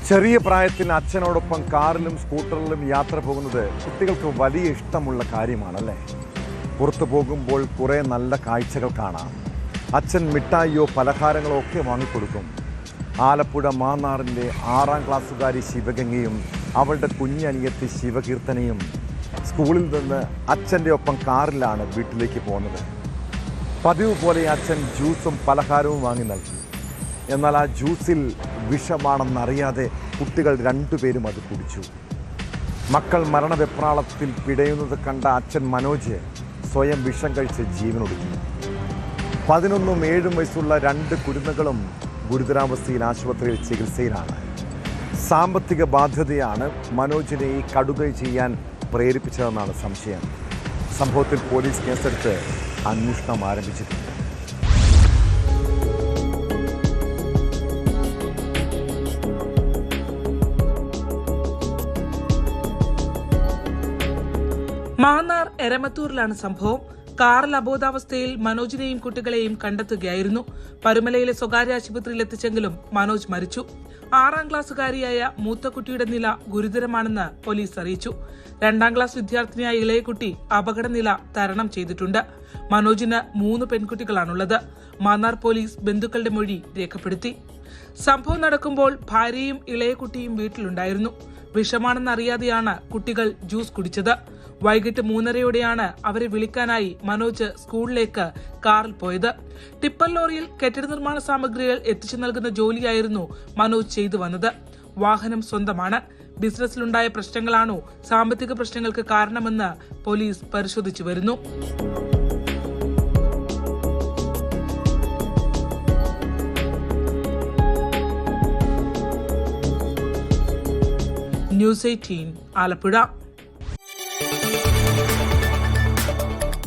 ചെറിയ പ്രായത്തിൽ അച്ഛനോടൊപ്പം കാറിലും സ്കൂട്ടറിലും യാത്ര പോകുന്നത് കുട്ടികൾക്ക് വലിയ ഇഷ്ടമുള്ള കാര്യമാണല്ലേ. പുറത്തു പോകുമ്പോൾ കുറേ നല്ല കാഴ്ചകൾ കാണാം. അച്ഛൻ മിഠായിയോ പലഹാരങ്ങളോ ഒക്കെ വാങ്ങിക്കൊടുക്കും. ആലപ്പുഴ മാന്നാറിൻ്റെ 6ാം ക്ലാസ്സുകാരി ശിവഗംഗയും അവളുടെ കുഞ്ഞനിയത്തി ശിവകീർത്തനയും സ്കൂളിൽ നിന്ന് അച്ഛൻ്റെ ഒപ്പം കാറിലാണ് വീട്ടിലേക്ക് പോകുന്നത്. പതിവ് പോലെ അച്ഛൻ ജ്യൂസും പലഹാരവും വാങ്ങി നൽകി. എന്നാൽ ആ ജ്യൂസിൽ വിഷമാണെന്നറിയാതെ കുട്ടികൾ രണ്ടുപേരും അത് കുടിച്ചു. മക്കൾ മരണവെപ്രാളത്തിൽ പിടയുന്നത് കണ്ട അച്ഛൻ മനോജ് സ്വയം വിഷം കഴിച്ച് ജീവനൊടുക്കി. 11ഉം 7ഉം വയസ്സുള്ള 2 കുരുന്നുകളും ഗുരുതരാവസ്ഥയിൽ ആശുപത്രിയിൽ ചികിത്സയിലാണ്. സാമ്പത്തിക ബാധ്യതയാണ് മനോജിനെ ഈ കടുകൈ ചെയ്യാൻ പ്രേരിപ്പിച്ചതെന്നാണ് സംശയം. സംഭവത്തിൽ പോലീസ് കേസെടുത്ത് അന്വേഷണം ആരംഭിച്ചിട്ടുണ്ട്. മാന്നാർ എരമത്തൂരിലാണ് സംഭവം. കാറിൽ അബോധാവസ്ഥയിൽ മനോജിനെയും കുട്ടികളെയും കണ്ടെത്തുകയായിരുന്നു. പരുമലയിലെ സ്വകാര്യ ആശുപത്രിയിൽ എത്തിച്ചെങ്കിലും മനോജ് മരിച്ചു. 6ാം ക്ലാസ്സുകാരിയായ മൂത്ത കുട്ടിയുടെ നില ഗുരുതരമാണെന്ന് പോലീസ് അറിയിച്ചു. 2ാം ക്ലാസ് വിദ്യാർത്ഥിനിയായ ഇളയക്കുട്ടി അപകടനില തരണം ചെയ്തിട്ടുണ്ട്. മനോജിന് 3 പെൺകുട്ടികളാണുള്ളത്. മാന്നാർ പോലീസ് ബന്ധുക്കളുടെ മൊഴി രേഖപ്പെടുത്തി. സംഭവം നടക്കുമ്പോൾ ഭാര്യയും ഇളയക്കുട്ടിയും വീട്ടിലുണ്ടായിരുന്നു. വിഷമാണെന്നറിയാതെയാണ് കുട്ടികൾ ജ്യൂസ് കുടിച്ചത്. വൈകിട്ട് 3:30യോടെയാണ് അവരെ വിളിക്കാനായി മനോജ് സ്കൂളിലേക്ക് കാറിൽ പോയത്. ടിപ്പർ ലോറിയിൽ കെട്ടിട നിർമ്മാണ സാമഗ്രികൾ എത്തിച്ചു നൽകുന്ന ജോലിയായിരുന്നു മനോജ് ചെയ്തു വന്നത്. വാഹനം സ്വന്തമാണ്. ബിസിനസ്സിലുണ്ടായ പ്രശ്നങ്ങളാണോ സാമ്പത്തിക പ്രശ്നങ്ങൾക്ക് കാരണമെന്ന് പോലീസ് പരിശോധിച്ചു വരുന്നു. ന്യൂസ് 18 ആലപ്പുഴ.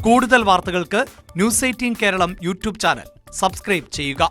കൂടുതൽ വാർത്തകൾക്ക് news 18 Keralam YouTube channel subscribe ചെയ്യുക.